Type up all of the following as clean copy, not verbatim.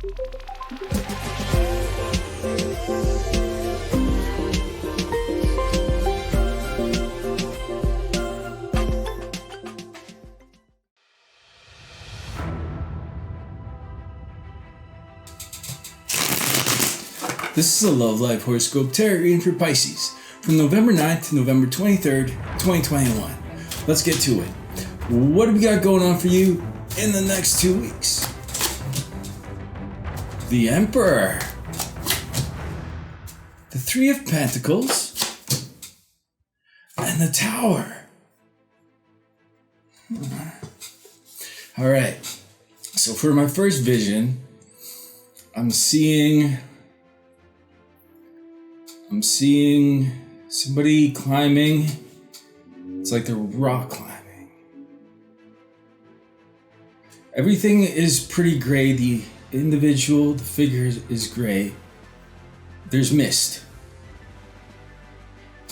This is a Love Life Horoscope Tarot reading for Pisces from November 9th to November 23rd, 2021. Let's get to it. What do we got going on for you in the next 2 weeks? The Emperor, the Three of Pentacles, and the Tower. All right, so for my first vision, I'm seeing somebody climbing. It's like they're rock climbing. Everything is pretty gray. The individual, the figure is gray. There's mist.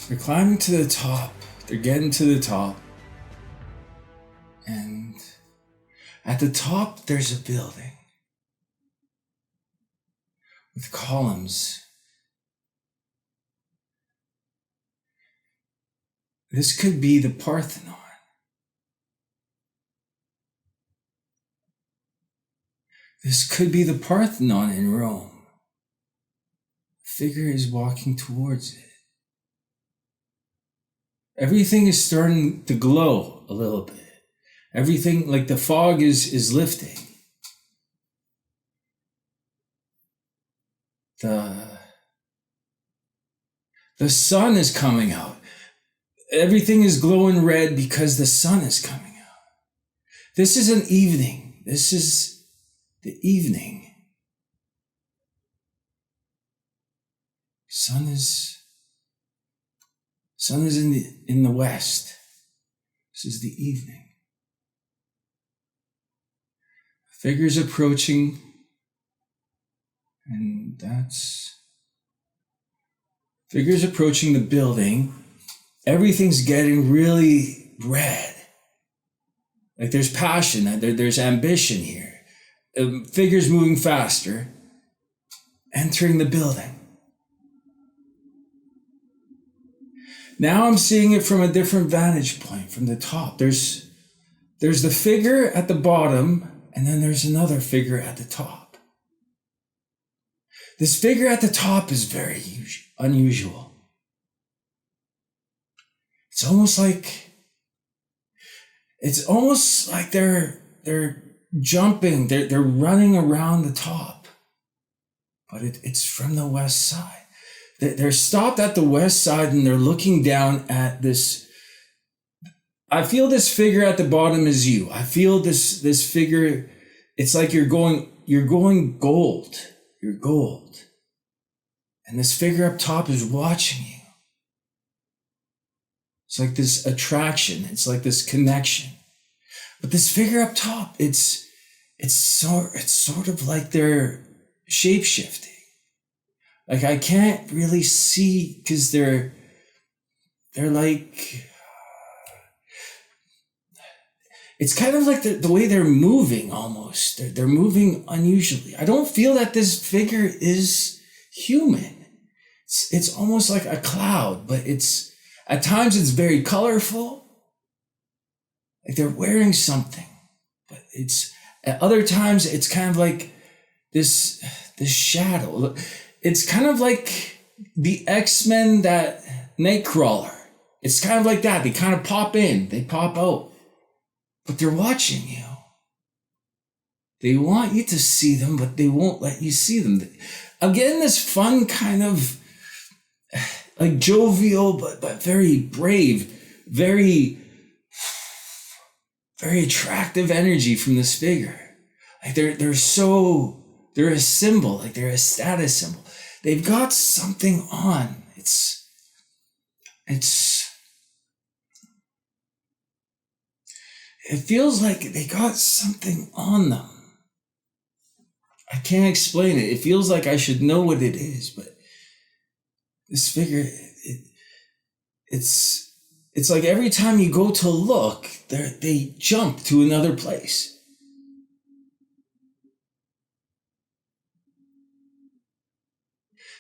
They're climbing to the top. They're getting to the top. And at the top, there's a building with columns. This could be the Parthenon. This could be the Parthenon in Rome. The figure is walking towards it. Everything is starting to glow a little bit. Everything, like the fog is lifting. The sun is coming out. Everything is glowing red because the sun is coming out. This is an evening. This is the evening. Sun is in the west. This is the evening. Figures approaching, and figures approaching the building. Everything's getting really red. Like there's passion, there's ambition here. Figures moving faster, entering the building. Now I'm seeing it from a different vantage point, from the top. There's the figure at the bottom, and then there's another figure at the top. This figure at the top is very unusual. It's almost like they're jumping, they're running around the top, but it's from the west side. They're stopped at the west side and they're looking down at this. I feel this figure at the bottom is you. I feel this figure. It's like you're going gold. You're gold, and this figure up top is watching you. It's like this attraction. It's like this connection. But this figure up top, it's sort of like they're shape-shifting. Like I can't really see because they're like, it's kind of like the way they're moving almost. They're moving unusually. I don't feel that this figure is human. It's almost like a cloud, but at times it's very colorful. Like they're wearing something, but at other times it's kind of like this shadow. It's kind of like the X-Men, that Nightcrawler. It's kind of like that. They kind of pop in, they pop out, but they're watching you. They want you to see them, but they won't let you see them. I'm getting this fun kind of like jovial, but very brave, very, very attractive energy from this figure. Like they're a symbol, like they're a status symbol. They've got something on. It feels like they got something on them. I can't explain it. It feels like I should know what it is, but this figure, it's like every time you go to look, they jump to another place.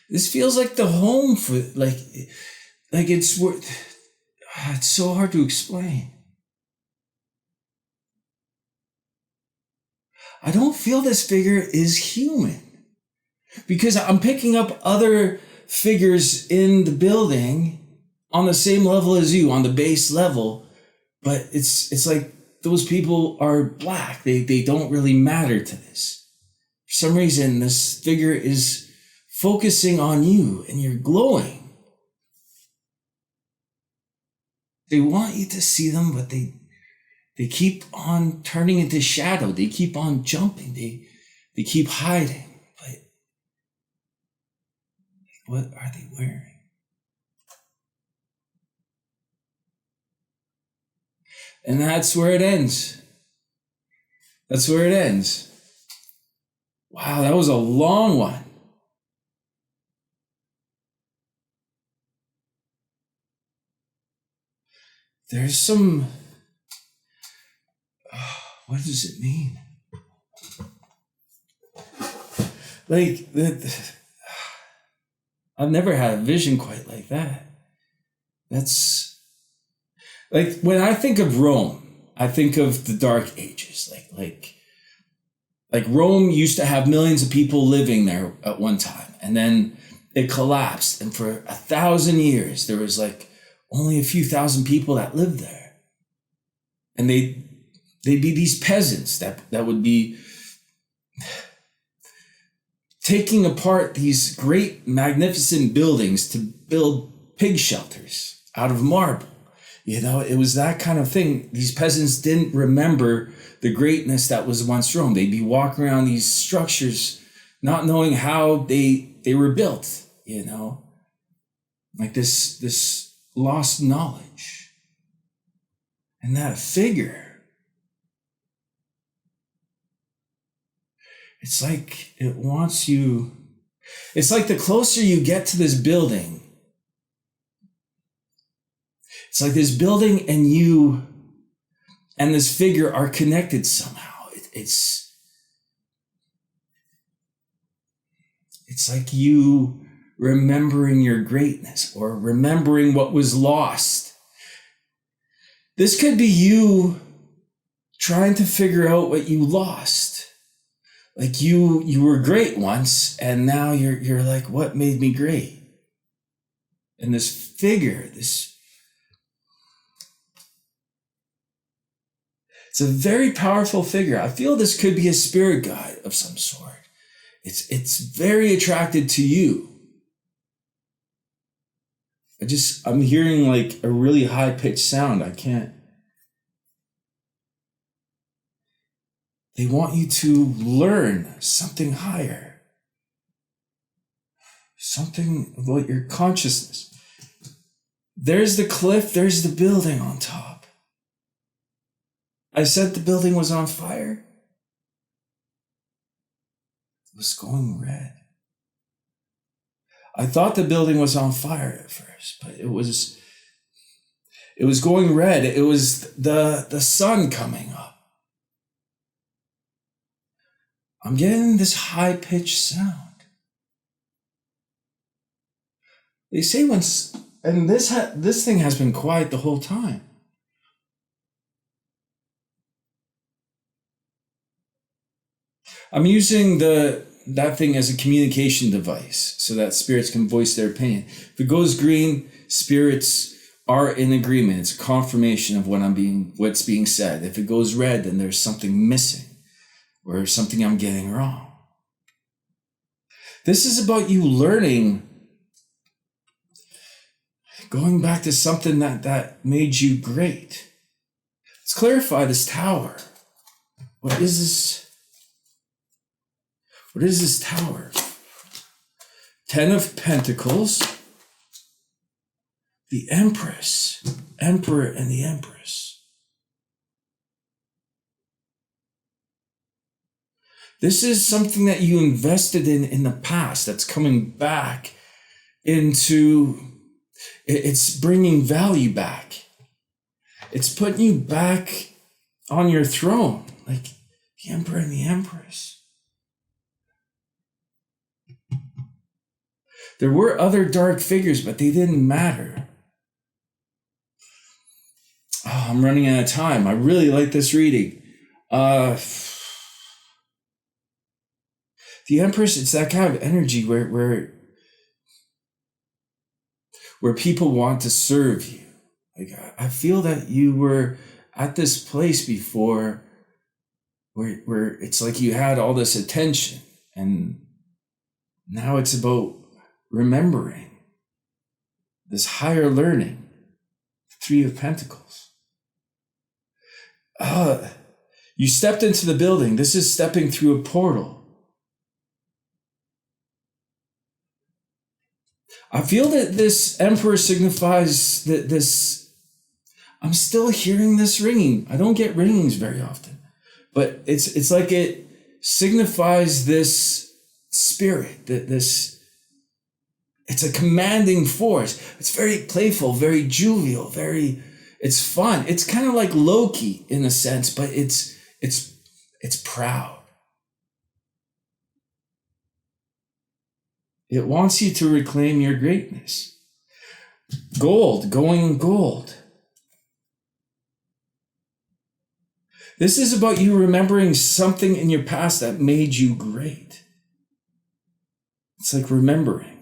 This feels like the home for, it's so hard to explain. I don't feel this figure is human because I'm picking up other figures in the building on the same level as you, on the base level, but it's like those people are black. They don't really matter to this. For some reason, this figure is focusing on you and you're glowing. They want you to see them, but they keep on turning into shadow. They keep on jumping. They keep hiding. But what are they wearing? And that's where it ends. That's where it ends. Wow, that was a long one. There's some... what does it mean? I've never had a vision quite like that. That's like when I think of Rome, I think of the Dark Ages. Like Rome used to have millions of people living there at one time, and then it collapsed. And for 1,000 years, there was like only a few thousand people that lived there, and they'd be these peasants that would be taking apart these great, magnificent buildings to build pig shelters out of marble. You know, it was that kind of thing. These peasants didn't remember the greatness that was once Rome. They'd be walking around these structures, not knowing how they were built, you know, like this lost knowledge. And that figure, it's like it wants you, it's like the closer you get to this building, it's like this building and you and this figure are connected somehow. It's like you remembering your greatness or remembering what was lost. This could be you trying to figure out what you lost. Like you were great once, and now you're like, what made me great? And this figure, it's a very powerful figure. I feel this could be a spirit guide of some sort. It's very attracted to you. I'm hearing like a really high pitched sound. They want you to learn something higher. Something about your consciousness. There's the cliff, there's the building on top. I said the building was on fire. It was going red. I thought the building was on fire at first, but it was going red. It was the sun coming up. I'm getting this high-pitched sound. They say and this thing has been quiet the whole time. I'm using that thing as a communication device so that spirits can voice their opinion. If it goes green, spirits are in agreement. It's a confirmation of what's being said. If it goes red, then there's something missing or something I'm getting wrong. This is about you learning, going back to something that made you great. Let's clarify this tower. What is this? What is this tower? 10 of Pentacles, the Empress, Emperor and the Empress. This is something that you invested in the past that's coming back into, it's bringing value back. It's putting you back on your throne, like the Emperor and the Empress. There were other dark figures, but they didn't matter. Oh, I'm running out of time. I really like this reading. The Empress, it's that kind of energy where people want to serve you. Like, I feel that you were at this place before where it's like you had all this attention, and now it's about remembering this higher learning. Three of Pentacles. You stepped into the building. This is stepping through a portal. I feel that this Emperor signifies that this, I'm still hearing this ringing. I don't get ringings very often, but it's like it signifies this spirit, that this, it's a commanding force. It's very playful, very jovial, it's fun. It's kind of like Loki in a sense, but it's proud. It wants you to reclaim your greatness. Gold, going gold. This is about you remembering something in your past that made you great. It's like remembering.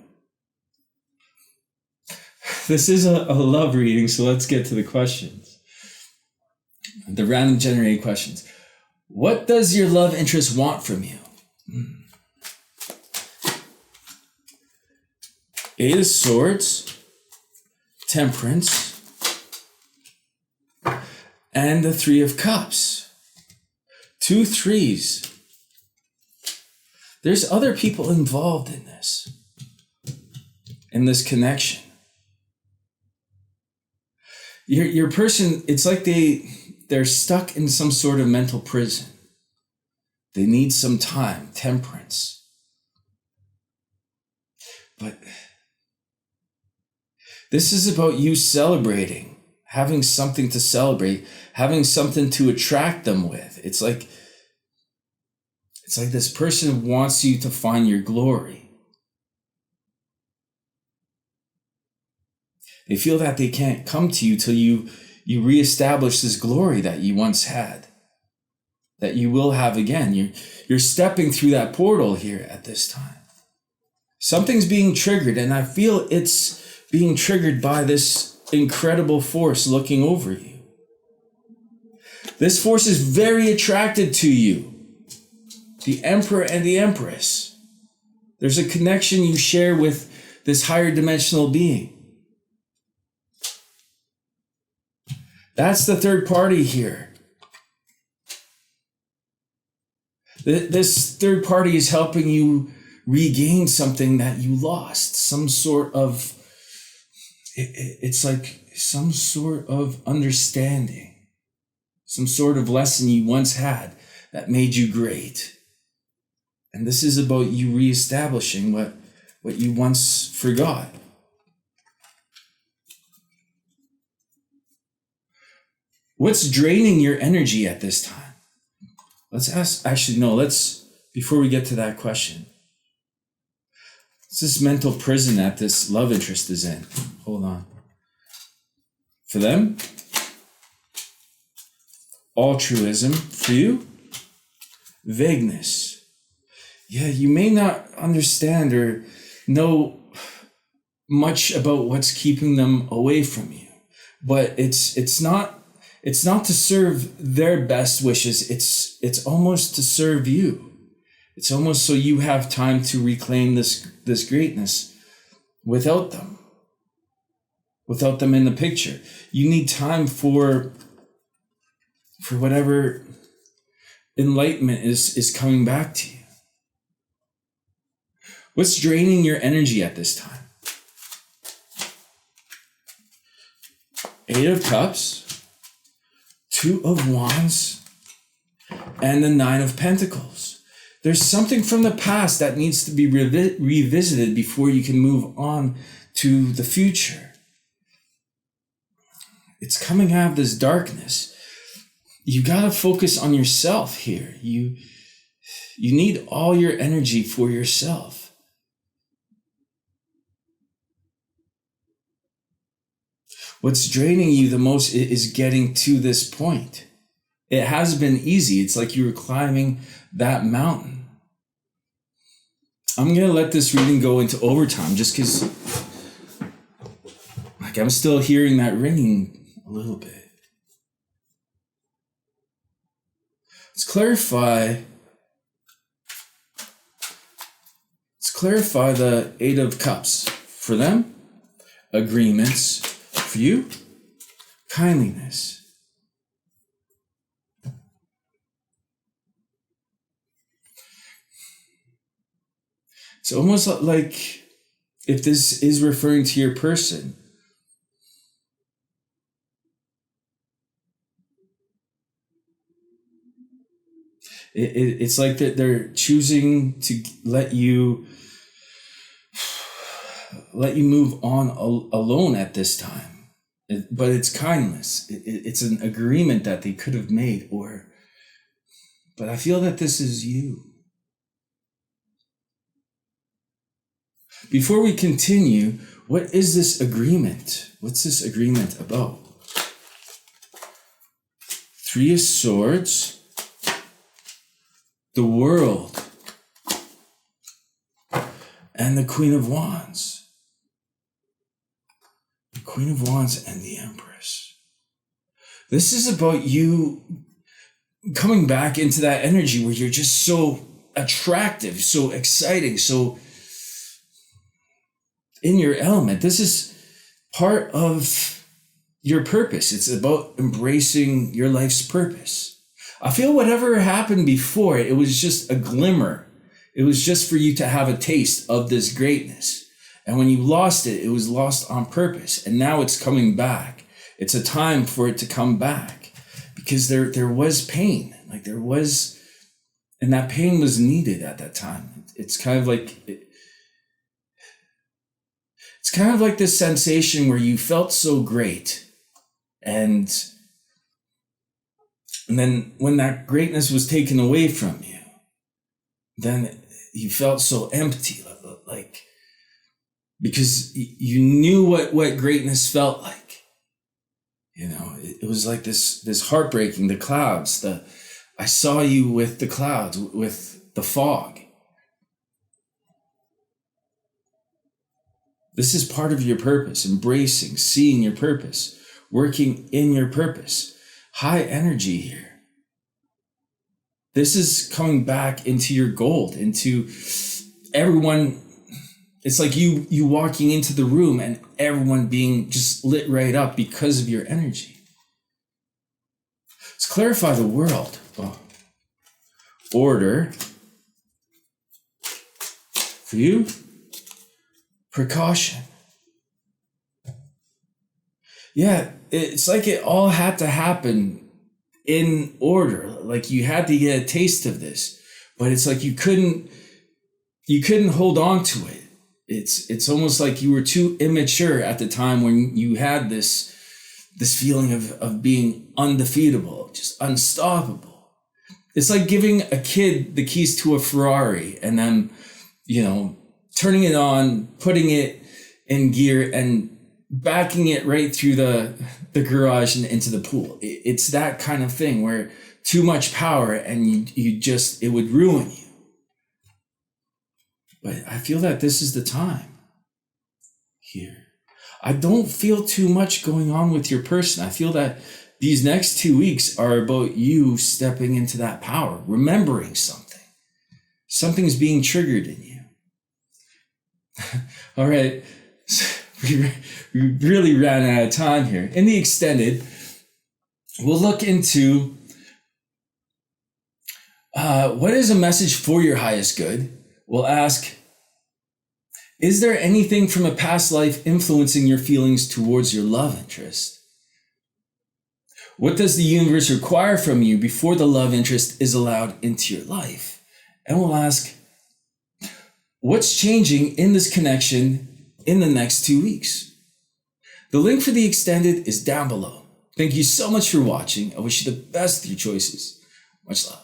This is a love reading, so let's get to the questions. The random generated questions. What does your love interest want from you? Eight of Swords, Temperance, and the Three of Cups. 2 threes. There's other people involved in this connection. Your person, it's like they're stuck in some sort of mental prison. They need some time, temperance. But this is about you celebrating, having something to celebrate, having something to attract them with. It's like this person wants you to find your glory. They feel that they can't come to you till you reestablish this glory that you once had, that you will have again. You're stepping through that portal here at this time. Something's being triggered, and I feel it's being triggered by this incredible force looking over you. This force is very attracted to you. The Emperor and the Empress. There's a connection you share with this higher dimensional being. That's the third party here. This third party is helping you regain something that you lost, some sort of, it's like some sort of understanding, some sort of lesson you once had that made you great. And this is about you reestablishing what you once forgot. What's draining your energy at this time? Before we get to that question. What's this mental prison that this love interest is in? Hold on. For them, altruism. For you, vagueness. Yeah, you may not understand or know much about what's keeping them away from you, but it's not to serve their best wishes. It's almost to serve you. It's almost so you have time to reclaim this greatness without them in the picture. You need time for whatever enlightenment is coming back to you. What's draining your energy at this time? Eight of Cups, Two of Wands, and the Nine of Pentacles. There's something from the past that needs to be revisited before you can move on to the future. It's coming out of this darkness. You got to focus on yourself here. You need all your energy for yourself. What's draining you the most is getting to this point. It has been easy. It's like you were climbing that mountain. I'm going to let this reading go into overtime just because like I'm still hearing that ringing a little bit. Let's clarify the Eight of Cups. For them, agreements. For you, kindliness. It's almost like if this is referring to your person, it's like that they're choosing to let you move on alone at this time. But it's kindness. It's an agreement that they could have made, but I feel that this is you. Before we continue, what is this agreement? What's this agreement about? Three of Swords, the World, and the Queen of Wands. The Queen of Wands and the Empress. This is about you coming back into that energy where you're just so attractive, so exciting, so in your element. This is part of your purpose. It's about embracing your life's purpose. I feel whatever happened before, it was just a glimmer. It was just for you to have a taste of this greatness. And when you lost it, it was lost on purpose. And now it's coming back. It's a time for it to come back because there was pain. Like there was, and that pain was needed at that time. It's kind of like, it's kind of like this sensation where you felt so great. And then when that greatness was taken away from you, then you felt so empty, like, because you knew what greatness felt like. You know, it was like this heartbreaking, the clouds, I saw you with the clouds, with the fog. This is part of your purpose, embracing, seeing your purpose, working in your purpose. High energy here. This is coming back into your gold, into everyone. It's like you walking into the room and everyone being just lit right up because of your energy. Let's clarify the world. Order. For you, precaution. Yeah, it's like it all had to happen in order. Like you had to get a taste of this, but it's like you couldn't hold on to it. It's almost like you were too immature at the time when you had this feeling of being undefeatable, just unstoppable. It's like giving a kid the keys to a Ferrari and then, turning it on, putting it in gear and backing it right through the garage and into the pool. It's that kind of thing where too much power and it would ruin you. But I feel that this is the time here. I don't feel too much going on with your person. I feel that these next 2 weeks are about you stepping into that power, remembering something. Something's being triggered in you. All right. We really ran out of time here. In the extended, we'll look into what is a message for your highest good. We'll ask, is there anything from a past life influencing your feelings towards your love interest? What does the universe require from you before the love interest is allowed into your life? And we'll ask, what's changing in this connection in the next 2 weeks? The link for the extended is down below. Thank you so much for watching. I wish you the best with your choices. Much love.